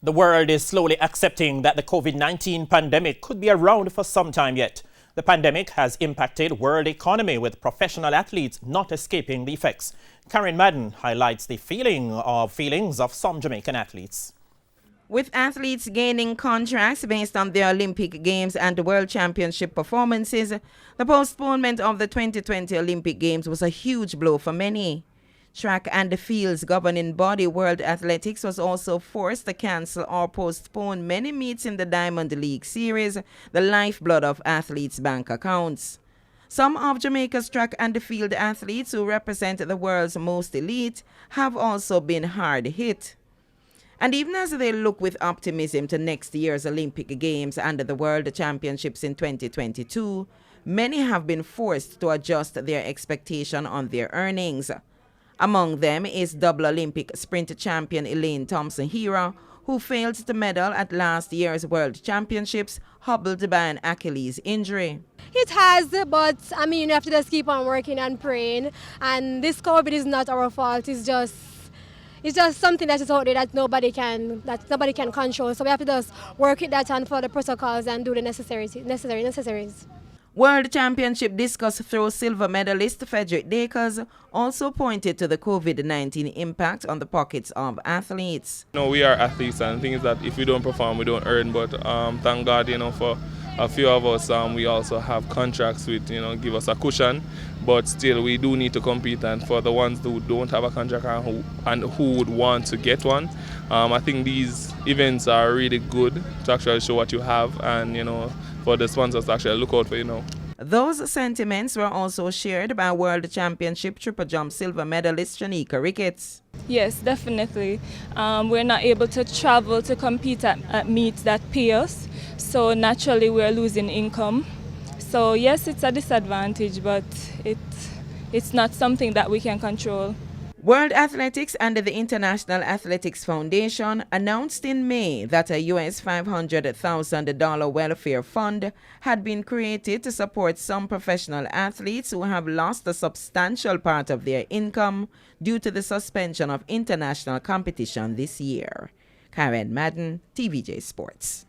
The world is slowly accepting that the Covid-19 pandemic could be around for some time yet. The pandemic has impacted world economy, with professional athletes not escaping the effects. Karen Madden highlights the feelings of some Jamaican athletes. With athletes gaining contracts based on their Olympic Games and World Championship performances, the postponement of the 2020 Olympic Games was a huge blow for many. Track and field's governing body, World Athletics, was also forced to cancel or postpone many meets in the Diamond League Series, the lifeblood of athletes' bank accounts. Some of Jamaica's track and field athletes, who represent the world's most elite, have also been hard hit. And even as they look with optimism to next year's Olympic Games and the World Championships in 2022, many have been forced to adjust their expectation on their earnings. Among them is double Olympic sprint champion Elaine Thompson-Herah, who failed to medal at last year's World Championships, hobbled by an Achilles injury. It has, but you have to just keep on working and praying. And this COVID is not our fault. It's just something that is out there that nobody can control. So we have to just work with that and follow the protocols and do the necessaries. World Championship discus throw silver medalist Frederick Dakers also pointed to the COVID-19 impact on the pockets of athletes. We are athletes, and the thing is that if we don't perform, we don't earn. But thank God, for a few of us, we also have contracts with, give us a cushion. But still, we do need to compete. And for the ones who don't have a contract and who would want to get one, I think these events are really good to actually show what you have, and for the sponsors to actually look out for. Those sentiments were also shared by World Championship triple jump silver medalist Shanika Ricketts. Yes, definitely. We're not able to travel to compete at meets that pay us, so naturally we're losing income. So yes, it's a disadvantage, but it's not something that we can control. World Athletics and the International Athletics Foundation announced in May that a US $500,000 welfare fund had been created to support some professional athletes who have lost a substantial part of their income due to the suspension of international competition this year. Karen Madden, TVJ Sports.